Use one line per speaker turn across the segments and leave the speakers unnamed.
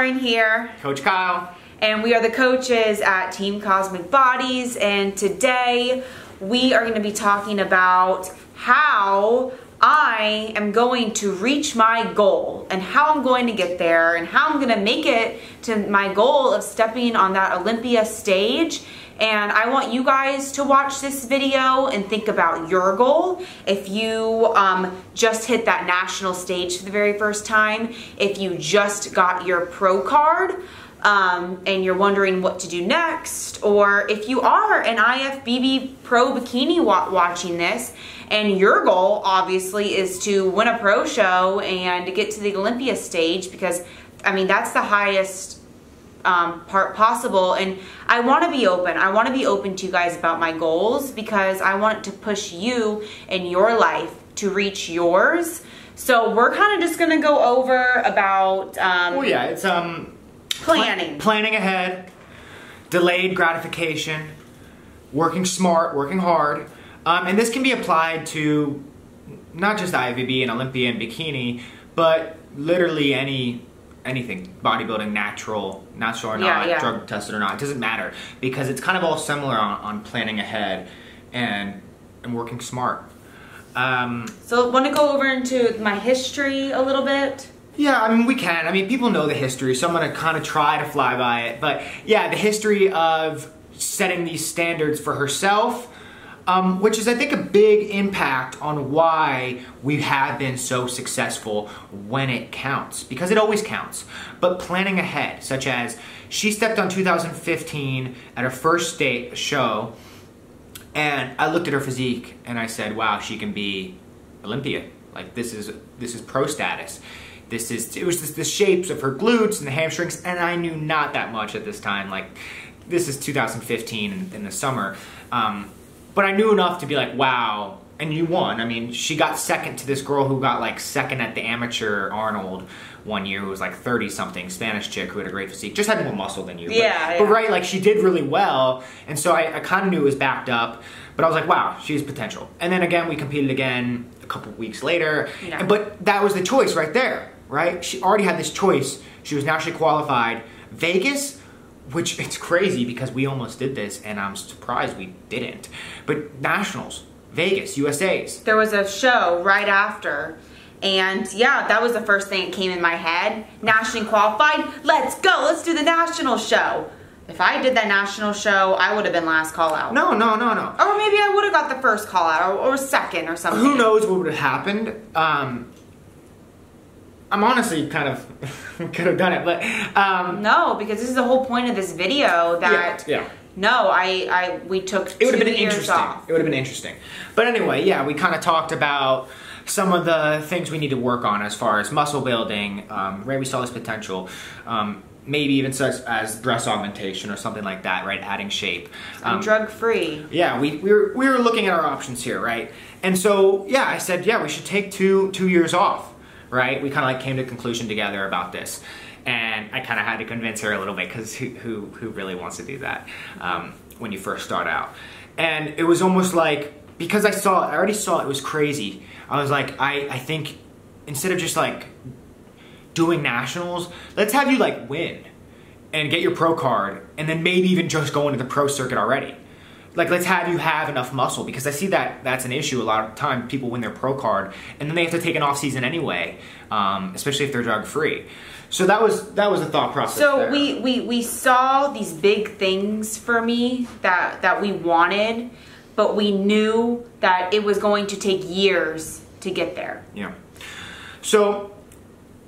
Lauren here.
Coach Kyle.
And we are the coaches at Team Cosmic Bodies, and today we are going to be talking about how I am going to reach my goal and how I'm going to get there and how I'm going to make it to my goal of stepping on that Olympia stage. And I want you guys to watch this video and think about your goal. If you just hit that national stage for the very first time, if you just got your pro card, and you're wondering what to do next, or if you are an IFBB pro bikini watching this, and your goal obviously is to win a pro show and to get to the Olympia stage, because I mean that's the highest part possible. And I want to be open. I want to be open to you guys about my goals, because I want to push you in your life to reach yours. So we're kind of just gonna go over about
well, yeah, it's planning ahead, delayed gratification, working smart, working hard, and this can be applied to not just IFBB and Olympia and bikini, but literally anything, bodybuilding, natural or not, drug tested or not, it doesn't matter, because it's kind of all similar on planning ahead and working smart.
So want to go over into my history a little bit?
Yeah, I mean, we can. I mean, people know the history, so I'm going to kind of try to fly by it. But yeah, the history of setting these standards for herself, which is, I think, a big impact on why we have been so successful when it counts, because it always counts. But planning ahead, such as she stepped on 2015 at her first state show, and I looked at her physique and I said, wow, she can be Olympia. Like, this is pro status. It was just the shapes of her glutes and the hamstrings, and I knew not that much at this time. Like, this is 2015 in the summer. But I knew enough to be like, wow, and you won. I mean, she got second to this girl who got like second at the amateur Arnold one year, who was like 30-something, Spanish chick who had a great physique, just had more muscle than you. But right, like, she did really well, and so I kind of knew it was backed up, but I was like, wow, she has potential. And then again, we competed again a couple weeks later, but that was the choice right there. Right? She already had this choice. She was nationally qualified. Vegas, which it's crazy because we almost did this and I'm surprised we didn't. But nationals, Vegas, USA's.
There was a show right after, and yeah, that was the first thing that came in my head. Nationally qualified, let's go, let's do the national show. If I did that national show, I would have been last call out.
No.
Or maybe I would have got the first call out, or second or something.
Who knows what would have happened. I'm honestly kind of could have done it, but
no, because this is the whole point of this video. That no, we took 2 years off.
It would have been interesting. But anyway, yeah, we kind of talked about some of the things we need to work on as far as muscle building. Right, we saw this potential. Maybe even such as breast augmentation or something like that, right? Adding shape.
Drug free.
Yeah, we were looking at our options here, right? And so yeah, I said, yeah, we should take two years off. Right? We kind of like came to a conclusion together about this, and I kind of had to convince her a little bit, because who really wants to do that when you first start out? And it was almost like, because I already saw it was crazy. I was like, I think instead of just like doing nationals, let's have you like win and get your pro card, and then maybe even just go into the pro circuit already. Like, let's have you have enough muscle, because I see that that's an issue a lot of time. People win their pro card and then they have to take an off season anyway, especially if they're drug free. So that was the thought process.
So
there.
we saw these big things for me that we wanted, but we knew that it was going to take years to get there.
Yeah. So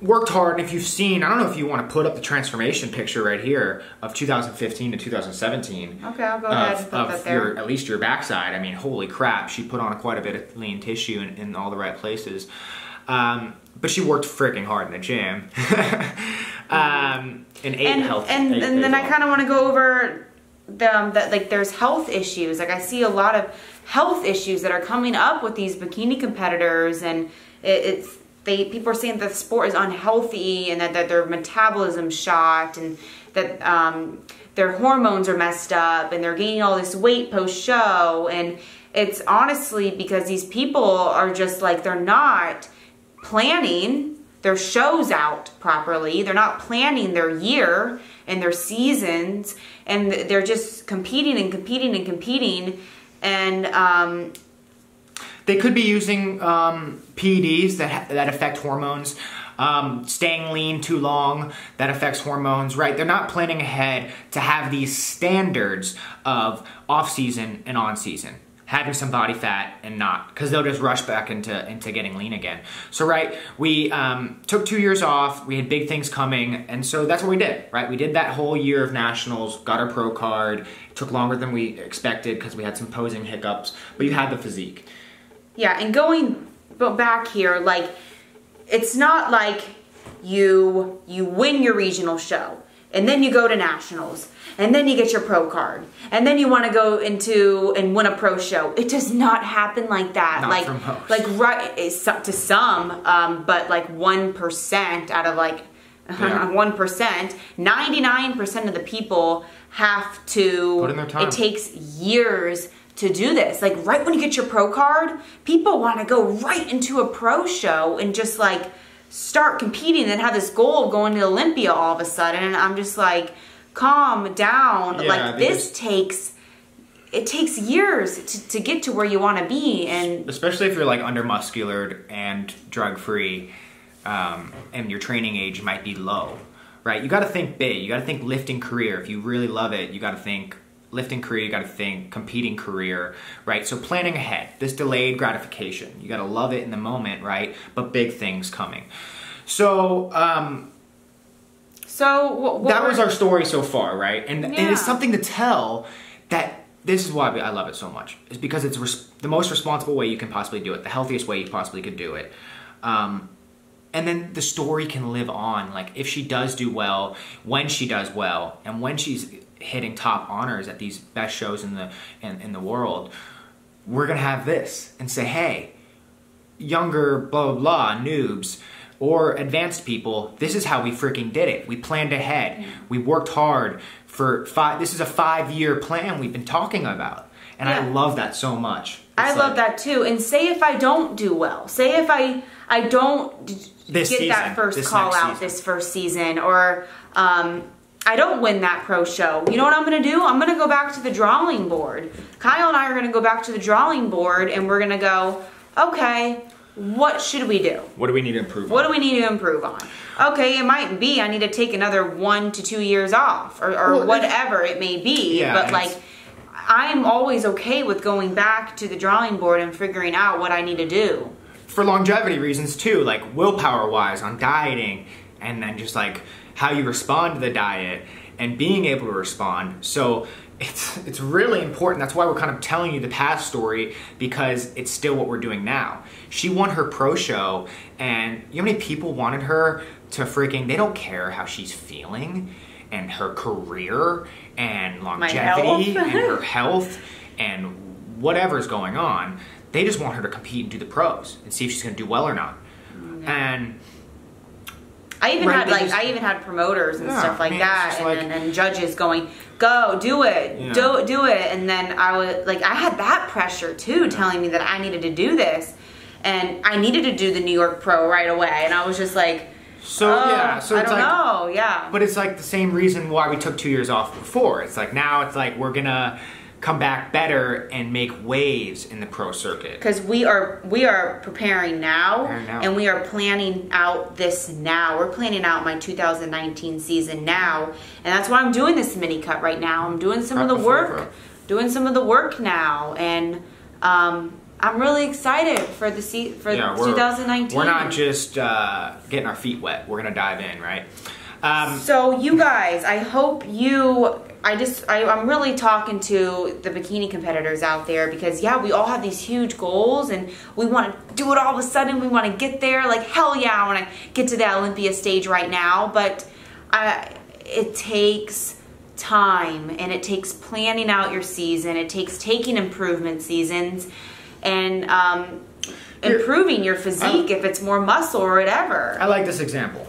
worked hard, and if you've seen, I don't know if you want to put up the transformation picture right here of 2015 to 2017.
Okay, I'll go ahead and put that there.
At least your backside. I mean, holy crap, she put on quite a bit of lean tissue in all the right places. But she worked freaking hard in the gym. And ate healthy. And
then I kind of want to go over that, like, there's health issues. Like, I see a lot of health issues that are coming up with these bikini competitors, and people are saying that the sport is unhealthy, and that their metabolism's shot, and that their hormones are messed up, and they're gaining all this weight post-show. And it's honestly because these people are just like, they're not planning their shows out properly. They're not planning their year and their seasons, and they're just competing and competing and competing. And
they could be using PEDs that affect hormones. Staying lean too long, that affects hormones, right? They're not planning ahead to have these standards of off-season and on-season, having some body fat and not, because they'll just rush back into getting lean again. So, right, we took 2 years off, we had big things coming, and so that's what we did, right? We did that whole year of nationals, got our pro card. It took longer than we expected because we had some posing hiccups, but you had the physique.
Yeah, and going back here, like, it's not like you win your regional show and then you go to nationals and then you get your pro card and then you want to go into and win a pro show. It does not happen like that.
Not
like
for most.
like right to some, but like 1% out of like 1%, 99% of the people have to
put in their time.
It takes years to do this. Like right when you get your pro card, people want to go right into a pro show and just like start competing and then have this goal of going to Olympia all of a sudden. And I'm just like, calm down.
Yeah,
like this takes years to get to where you want to be. And
especially if you're like under-musculared and drug-free, and your training age might be low, right? You got to think big. You got to think lifting career. If you really love it, you got to think lifting career, you got to think competing career, right? So planning ahead, this delayed gratification, you got to love it in the moment, right? But big things coming. So, that was our story so far, right? And it's something to tell that this is why I love it so much. It's because it's the most responsible way you can possibly do it, the healthiest way you possibly could do it. And then the story can live on. Like if she does do well, when she does well, and when she's hitting top honors at these best shows in the world, we're gonna have this and say, hey, younger blah blah blah noobs or advanced people, this is how we freaking did it. We planned ahead. We worked hard for this is a 5-year plan we've been talking about. And I love that so much.
I love that too. And say if I don't do well, say if I don't get that first call out this first season, or I don't win that pro show. You know what I'm going to do? I'm going to go back to the drawing board. Kyle and I are going to go back to the drawing board and we're going to go, okay, what should we do?
What do we need to improve on?
What do we need to improve on? Okay, it might be I need to take another 1 to 2 years off or whatever it may be.
Yeah,
but like, I'm always okay with going back to the drawing board and figuring out what I need to do.
For longevity reasons too, like willpower wise on dieting, and then just like how you respond to the diet and being able to respond. So it's really important. That's why we're kind of telling you the past story, because it's still what we're doing now. She won her pro show, and you know how many people wanted her to freaking, they don't care how she's feeling and her career and longevity and her health and whatever's going on. They just want her to compete and do the pros and see if she's going to do well or not. And
I even had promoters and stuff like that, and judges going, "Go, do it, do it," and then I had that pressure too, telling me that I needed to do this, and I needed to do the New York Pro right away, and I was just like, I don't know.
But it's like the same reason why we took 2 years off before. It's like now it's like we're gonna come back better and make waves in the pro circuit.
Because we are preparing now, and we are planning out this now. We're planning out my 2019 season now, and that's why I'm doing this mini cut right now. I'm doing some of the work, now, and I'm really excited for 2019.
We're not just getting our feet wet. We're gonna dive in, right?
So you guys, I hope I'm really talking to the bikini competitors out there, because we all have these huge goals and we want to do it all of a sudden. We want to get there. Like, hell yeah, I want to get to that Olympia stage right now. But it takes time, and it takes planning out your season. It takes taking improvement seasons and improving your physique if it's more muscle or whatever.
I like this example.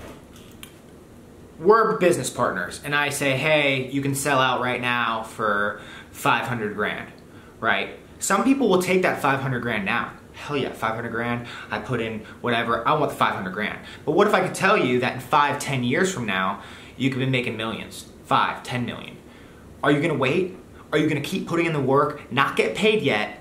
We're business partners, and I say, hey, you can sell out right now for 500 grand, right? Some people will take that 500 grand now. hell yeah, 500 grand. I put in whatever. I want the 500 grand. But what if I could tell you that in 5, 10 years from now, you could be making millions, 5, 10 million. Are you gonna wait? Are you gonna keep putting in the work, not get paid yet,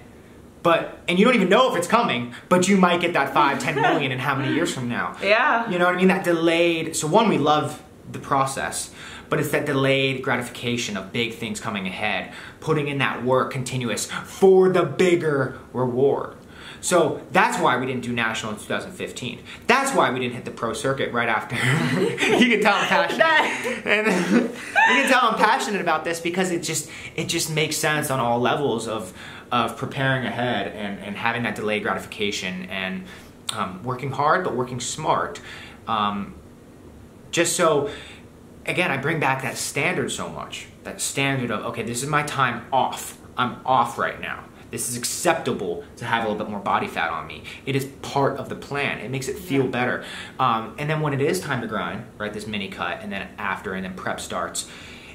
and you don't even know if it's coming, but you might get that 5, 10 million in how many years from now?
Yeah.
You know what I mean? That delayed, so one, we love the process, but it's that delayed gratification of big things coming ahead, putting in that work continuous for the bigger reward. So that's why we didn't do national in 2015. That's why we didn't hit the pro circuit right after. You can tell I'm passionate. And you can tell I'm passionate about this because it just makes sense on all levels of preparing ahead and having that delayed gratification and working hard but working smart. Just so, again, I bring back that standard so much. That standard of, okay, this is my time off. I'm off right now. This is acceptable to have a little bit more body fat on me. It is part of the plan. It makes it feel better. And then when it is time to grind, right, this mini cut, and then after, and then prep starts,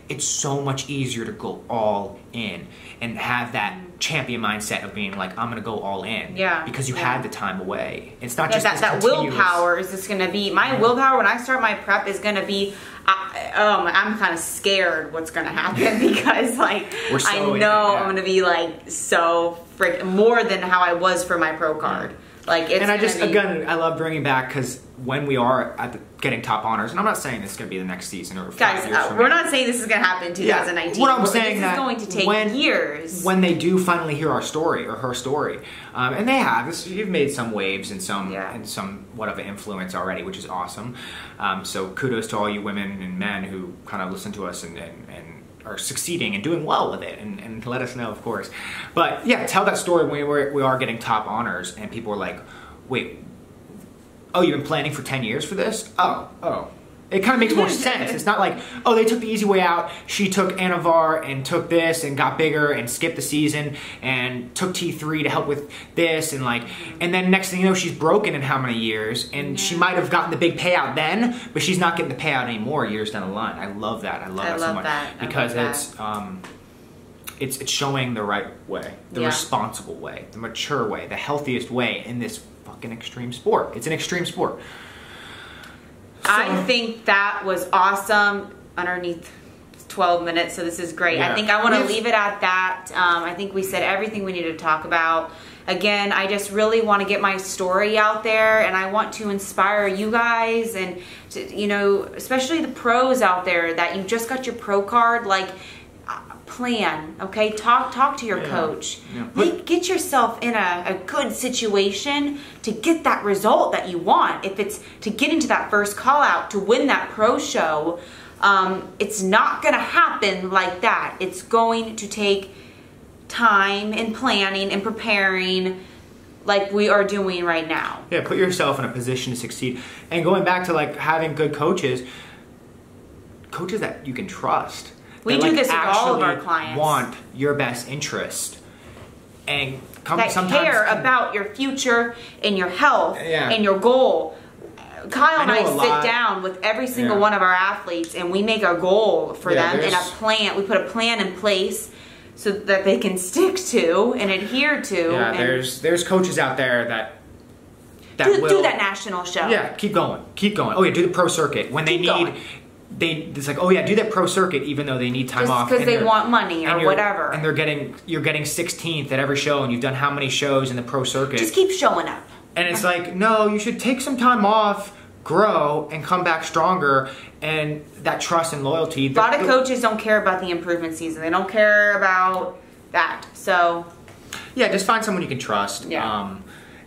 it's so much easier to go all in and have that champion mindset of being like, I'm gonna go all in.
Yeah.
Because you had the time away. It's not just
that willpower is just gonna be, my willpower when I start my prep is gonna be, I'm kind of scared what's gonna happen because like, I know I'm gonna be like so more than how I was for my pro card. Like it's
again, I love bringing back because when we are getting top honors, and I'm not saying this is going to be the next season or 5 years from
we're
now.
not saying this is going to happen in 2019.
What I'm saying
this is going to take years.
When they do finally hear our story or her story, and they have, you've made some waves and somewhat of an influence already, which is awesome. So kudos to all you women and men who kind of listen to us and are succeeding and doing well with it, and let us know, of course. But yeah, tell that story when we are getting top honors and people are like, wait, oh, you've been planning for 10 years for this? Oh. It kind of makes more sense. It's not like, oh, they took the easy way out. She took Anavar and took this and got bigger and skipped the season and took T3 to help with this and then next thing you know, she's broken in how many years, and she might have gotten the big payout then, but she's not getting the payout anymore years down the line. I love that. I love that so much because it's showing the right way, the responsible way, the mature way, the healthiest way in this fucking extreme sport. It's an extreme sport. So,
I think that was awesome underneath 12 minutes, so this is great. I think I want to leave it at that. I think we said everything we needed to talk about. Again, I just really want to get my story out there, and I want to inspire you guys and, especially the pros out there that you just got your pro card, plan, okay? Talk to your coach. Get yourself in a good situation to get that result that you want. If it's to get into that first call out to win that pro show, it's not gonna happen like that. It's going to take time and planning and preparing like we are doing right now.
Yeah, put yourself in a position to succeed. And going back to having good coaches that you can trust.
We do this with all of our clients.
Want your best interest and
care about your future and your health and your goal. Kyle and I sit down with every single one of our athletes and we make a goal for them and a plan. We put a plan in place so that they can stick to and adhere to.
Yeah, there's coaches out there that will
do that national show.
Yeah, keep going. Oh yeah, do the pro circuit when it's like, oh yeah, do that pro circuit even though they need time off.
Just because they want money or whatever.
And you're getting 16th at every show and you've done how many shows in the pro circuit.
Just keep showing up.
And it's like, no, you should take some time off, grow, and come back stronger. And that trust and loyalty.
A lot of coaches don't care about the improvement season. They don't care about that. So
yeah, just find someone you can trust. Yeah.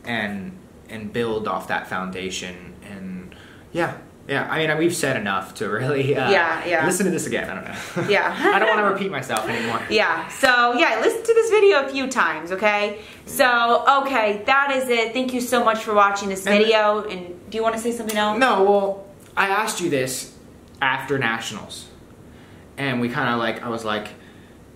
And build off that foundation. And yeah, I mean, we've said enough to really listen to this again. I don't know.
Yeah.
I don't want to repeat myself anymore.
Yeah. So, listen to this video a few times, okay? So, okay, that is it. Thank you so much for watching this video. And do you want to say something else?
No, well, I asked you this after Nationals. And we kind of I was like,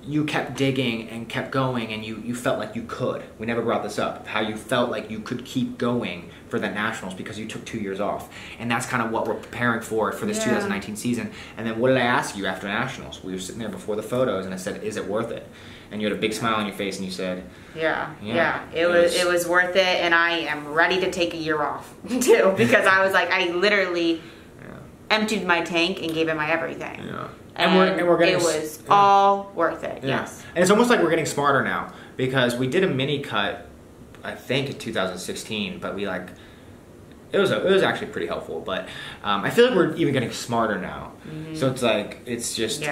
you kept digging and kept going, and you felt like you could. We never brought this up, how you felt like you could keep going for the Nationals because you took 2 years off. And that's kind of what we're preparing for this 2019 season. And then what did I ask you after Nationals? We were sitting there before the photos, and I said, is it worth it? And you had a big smile on your face, and you said,
it was worth it, and I am ready to take a year off, too, because I was like, I literally emptied my tank and gave it my everything.
Yeah.
And we're getting, it was all worth it, yes.
And it's almost like we're getting smarter now, because we did a mini cut, I think, in 2016, but we like, it was actually pretty helpful, but I feel like we're even getting smarter now. So it's like, it's just,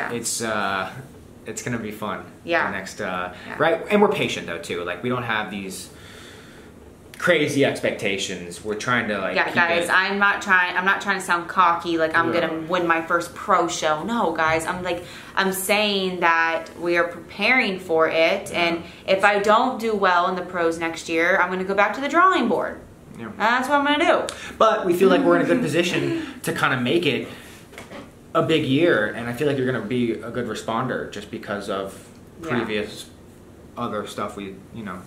it's gonna be fun.
Yeah.
The next, right? And we're patient though too. Like we don't have these crazy expectations. We're trying to like.
Yeah, guys, I'm not trying to sound cocky. Like I'm gonna win my first pro show. No, guys, I'm saying that we are preparing for it, and if I don't do well in the pros next year, I'm gonna go back to the drawing board. Yeah. That's what I'm gonna do.
But we feel like we're in a good position to kind of make it a big year, and I feel like you're going to be a good responder just because of previous other stuff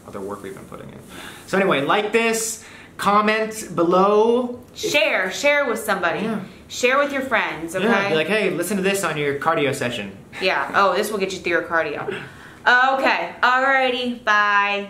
other work we've been putting in. So anyway, like this, comment below.
Share with somebody. Yeah. Share with your friends, okay?
Yeah, be like, hey, listen to this on your cardio session.
Yeah, oh, this will get you through your cardio. Okay, alrighty, bye.